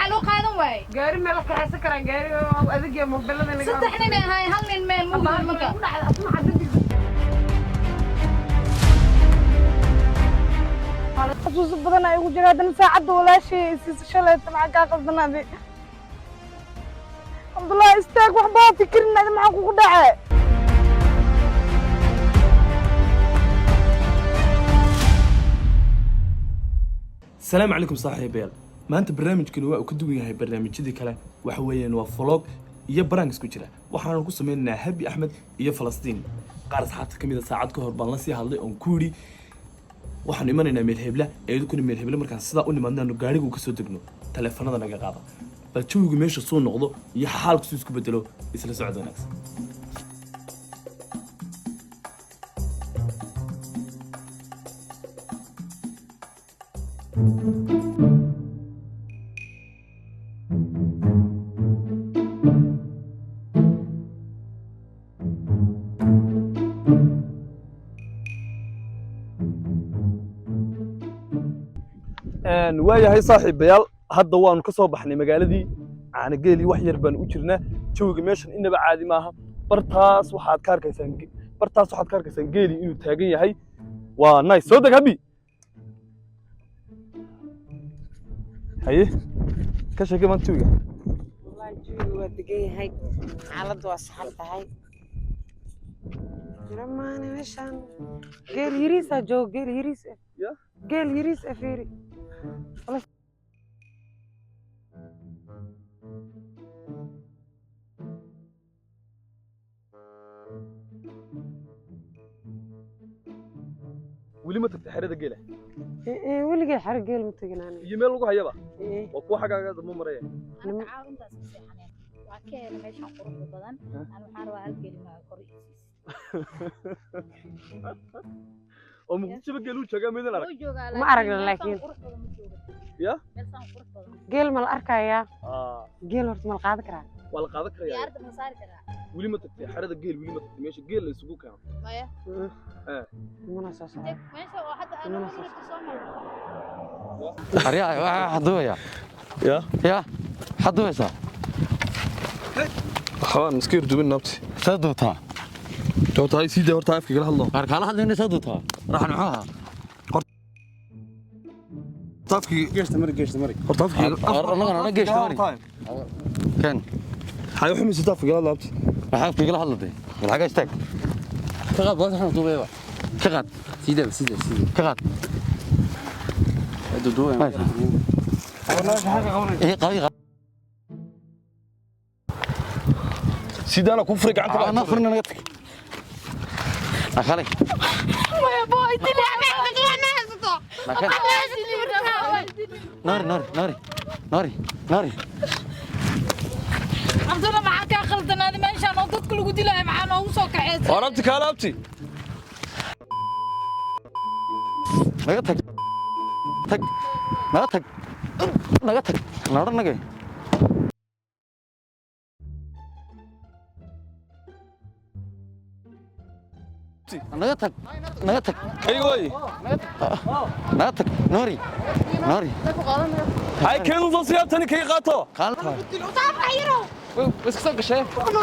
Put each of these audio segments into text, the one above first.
محلو قادم واي قاري مالك حاسك راه قاري أذيك يا مبلغ أنا صدقني هاي هل من مين مو مكان xasuus badan ay ugu jira haddana saacadda walaashay siisa shalayta maxaa kaa qaldanaaday cabdullaahi istaag waxbaa fikirinaada maxaa kugu dhacay السلام عليكم صاحبيال ما أنت برنامجكن waa ka duwan yahay barnaamijyadii kale waxa weeyaan waa vlog iyo pranks ku jira waxaan ku sameeynaa Habi Ahmed iyo Falastiin qaar asxaabta kamid ah saacad ka hor baan la sii hadlay oo ku yiri waxaan imanaynaa meel hebla eedu meel hebla markaan sida u nimaadnaano gaarigu ka soo degno taleefanada naga qaada bal joogu meesha soo noqdo iyo xaalku isku bedelo isla socod wanaagsan waayahay saaxiibayaal hadda waanu ka soo baxnay magaaladii aan geeli wax yar baan u jirnaa jooga meeshan inaba caadi maaha bartaas waxaad ka arkaysaan geeli inuu taagan yahay waa nice soo deg Habi haye ka sheekay man jooga wallahi jooga waa degan yahay xaaladdu waa saxan tahay ramaana meeshan geel yiriisa joog geel yiriisa ya geel yiriisa fiiri weli ma tagtay xerada geela weligay xero geel ma tagin aan iyo meel lagu hayaba waa kuwa xagaaga dama maraya أنا عاونت أسمع وكان ماشي قرب بدن أنا محارب على الكلمة كوريس oo muqdisho geelu jooga meedan arag ma aragna laakiin ya geel ma la arkayaa geel horta ma la qaadan karaa waa la qaadan karaa diyaarada ma saari karaa weli ma tagtay xerada geel weli ma tagtay meesha geel la isugu keeno maya mana soo saaray meesha oo hadda ana soo أريا حدوية يا حدوية صح حوان مسكير دوبين نبتي سدوتها جوتها هاي سيدة ورتها في كل هالله أركان هذا اللي سدوتها راح نعوها طافكي جيش تمري طافكي أنا جيش تمري كان حيو حمي ستاف في كل هالله نبتي راح في كل هالله دي الحاجة اشتك كغاد بس احنا دوبية كغاد سيدة كغاد دودوية إيه قوي سيدة أنا كفرك عنك أنا فرنا نقطك أخلي يا باي تلي عملك وانا هسه ناري عبد الله معك خلطنا هذه ما إن شاء الله ضد كل قدي لها معنا وسوق عيد وربتك يا لابتي نقطك نار نجي نقطك أيوة نقطك ناري هاي كيلو تصير تاني كي قاطو قالتها طاب عيرو بس كسر كشاف صار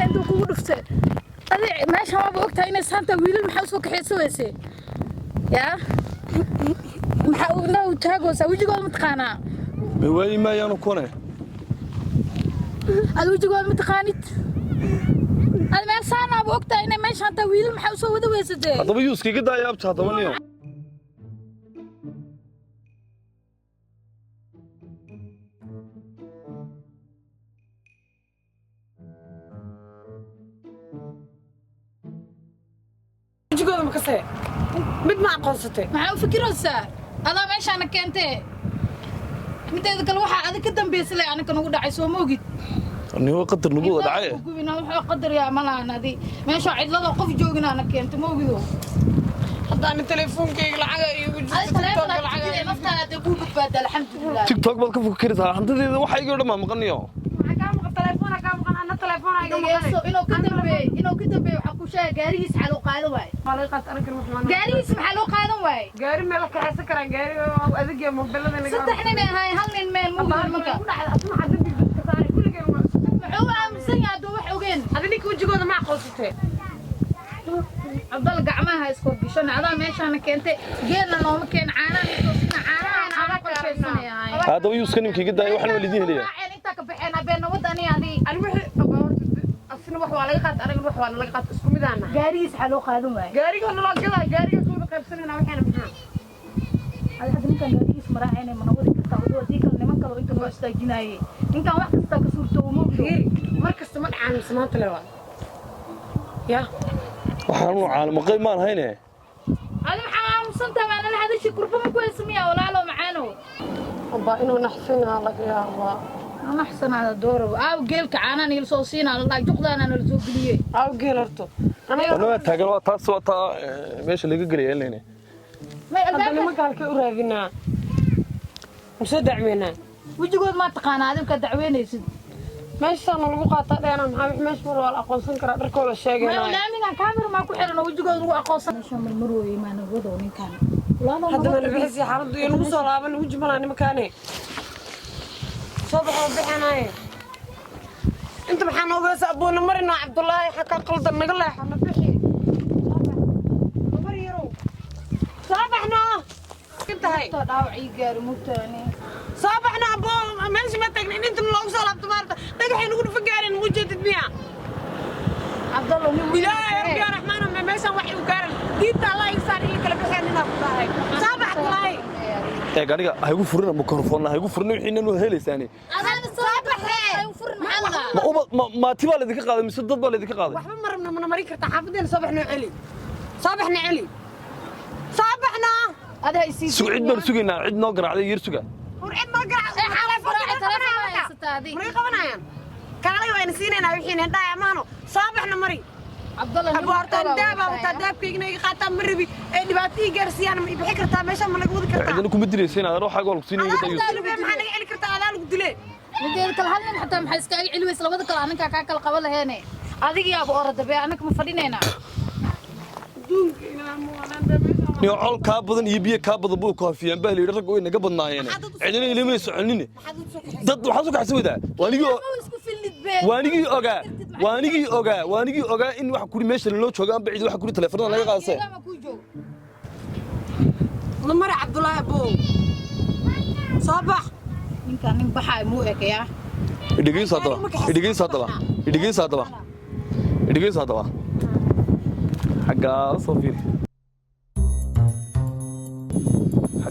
عنده كود دفتر هذا ما شاء الله وقتها إن سانتا ويل المحوس وكحيس ويسي يا محاولنا وتاجو سويجي قول متقانا وين ما ينكونه هذا ويجي قول متقانيت هذا ما صارنا وقتها إن ما سانتا ويل المحوس وده ويسدي هذا بيوسكي كده يا بتاع ضمنيو jigooda ma ka see mid ma aqoonsatay maxaa u fikiraysaa adaa meeshaana keentee mideeda kale waxaa adig ka dambaysa leh aniga nagu dhacay soo ma ogid هو قدر نبوه دعاية gubina wuxuu qadar yaa malahan adi meesha cidlada qof jooginaana keento ma ogido haddaan telefoonkayga lacaga iigu jirto naftaada dee kuu badbaada alxamdulilah تيك توك بالك فكرتها حنتي waxa iga dhama maqaniyo maxaa kaa maqan telefoona kaa maqan ana telefoon ay dhageyso inuu ka dambeeyo waxa ku sheegay gaarigiisa xal u qaadan waay xaliiqad aniga waxaan gaarigiisa maxaa loo qaadan waay gaari meel ka xaysan karaa gaari adag iyo mobilada naga saddex nin ahay hal nin meel muu marka ku dhacday asma xad dib ka saaray kulligeen waa wuxuu aaminsan yahay doo wax ogeen adinka wajigooda ma aqoonsatay abdal gacmaha isku gishan adaa meeshaan keentay geelna nooma keen caanaha isku sina caanaha qorsheysanaya هذا ويوسف كان يمكن جدا يوحنا والدين هليه inta ka baxeen abeen wadani adii ani wixii asna wax waa laga qaad aniga wax waa laga qaad isku mid ahna gaarigiisa xal loo qaadan waay gaariga nala gadaa gaariga soo qaybsanayna waxaana maxaa هذا ninkan gaarigiisa maraacayna mana wadi kartaa wadii kale niman kale inta loo istaajinayay ninkan wax kasta ka suurtoomo markasta ma dhacaan samaanta leeyahay ya waxaan u caalamo qayb maan hayne هذا maxaa aaminsantahay ana hada shii kurba ma ku heesmiyaa walaalo macaano aba inuu naxsina laga yaabaa أنا أحسن على دوره أو جيلك عنا نيل صوصين على الله جقدا أنا نلزوجليه أو جيلرتو أنا تاجر تاس وتا ماشي اللي قلقلي يليني ما أنا ما قال كأورافينا مصدق عمينا وجي قول ما تقانا هذا كدعوين يسد ماشي أنا لو قاطع أنا محامي ماشي مرة ولا أقوسن كرا دركول الشيء ما لا من كاميرا ما كل حرنا وجي قول رو أقوسن شو من المروي ما نقوله من كان هذا ما نبحث يا حرد ينوصل على من وجي ملاني مكاني صبح وبحناي انت محنا وبس ابونا مرنا عبد الله حكى قلد نقله احنا بخي مريرو صبحنا انت هاي داوعي غير متاني صبحنا ابو ماشي ما تقنين انت لو صلبت مارته دغحي نقول فقارن وجهت بيها عبد الله نبي لا يا رحمن ما ماشي وحي وقارن ديت الله يسار اللي كلا بخينا فضاهي صبح الله قال هيقول فرنا ميكروفون هيقول فرنا وحين إنه هلساني أنا صباح وفرن محلها ما تبغى اللي ذيك قاعد مسدد ولا ذيك قاعد وحنا مرة من أمريكا تحافظين صبحنا علي صبحنا علي صبحنا هذا يصير سوعد برسوقنا عد نقرأ عليه يرسوقه ورعد نقرأ على فرع تلفون ستادي مريقة ونايان كالي وين سينينا وحين هدا يمانو صبحنا مري عبد الله أبو أرتان دابا وتداب كيجنا يخاطب مربي اللي باتي جرسيان بحكر تامشة من الجود كرتا عندنا كم بدري سينا أروح أقول سيني أنا أقول بهم حنا يعلي كرتا على الجدلة ندير كل هالين حتى محسك علوي سلوات كل أنا كاكل قبل هنا هذه يا أبو أرد بيا أنا كمفردين هنا يا عال كابضن يبيه كابض أبوه كافيان بهلي رجعوا إنه قبض ناينه عندنا اللي ما يسألني ضد وحاسوك حسوي ده وانيجي أوجا إن واحد كوري ماشي لو شجعان بعيد واحد كوري تلفون ولا يقاسه نمر عبد الله أبو صباح إن كان بحاي مو إيك يا إدقي صادوا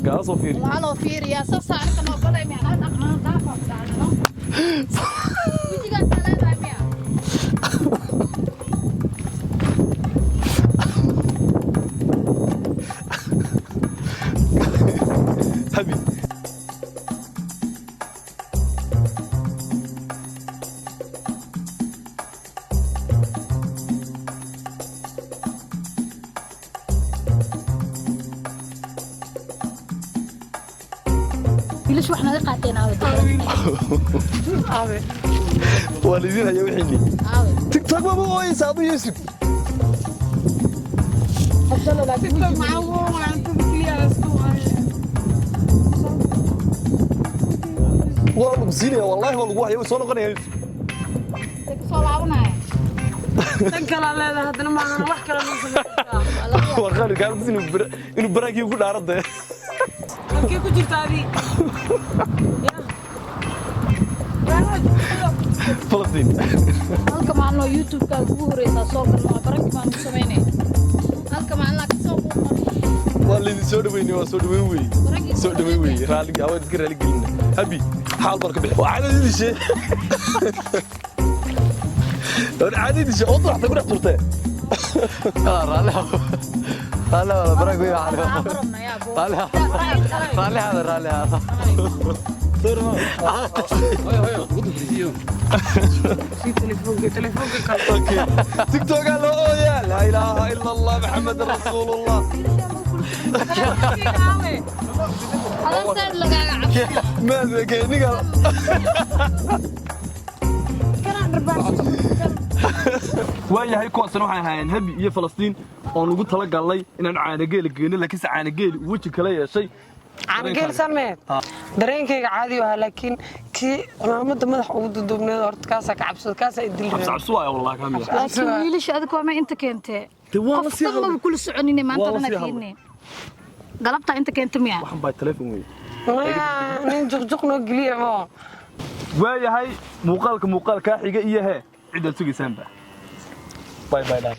حقا صوفير والله فير يا صفصة أنا كنا بلا يعني أنا ضعف بتاعنا ويجي قال سلام يا حبيبي ليش واحنا قاعدين عاوي والدين هيا وحيني تيك توك ما هو يساعدوا يوسف أفضل لا تيك توك معه وأنت بكلي والله بزينة والله والله هي وصلنا قناة يوسف صلعونا تنكل على هذا ما أنا وحكي لنا والله قال بس إنه براكي يقول عرضه كيف كنت هذه فلسطين halka maalmo youtube ka ugu horeysa soo galno baraki baan sameynay halka maalmo ka soo والله سو دويني وسو دوي رالي عاود كر رالي قلنا هبي حال برك بخ وعلى دي شيء عادي دي شيء اوضح تقول خطرته رالي والله براك ويا عبرنا يا ابو رالي هذا تليفونك اوكي تيك توك قال يا لا اله الا الله محمد رسول الله هذا سيد لقاقع ما ذكي قال كان waayahay kuwaasna waxay ahaayeen habi iyo falastiin oo nagu tala galnay inaan caanageel geeyno laakiinse caanageel weji kala yeeshay caanageel sameed dareenkayga caadi ah laakiin kii calaamada madax ugu dudubneed horta kaasa ka cabsad kaasa idil cabsi waa wallahi kaamil laakiin wiilasha adiga waa ma inta keentay waa qof ma kula soconine maanta dana fiirne galabta inta keentay miya waxaan baa telefoon weey nin juqjuq noo geliya ma waayahay muuqaalka xiga iyo cid aad sugaysaanba bye bye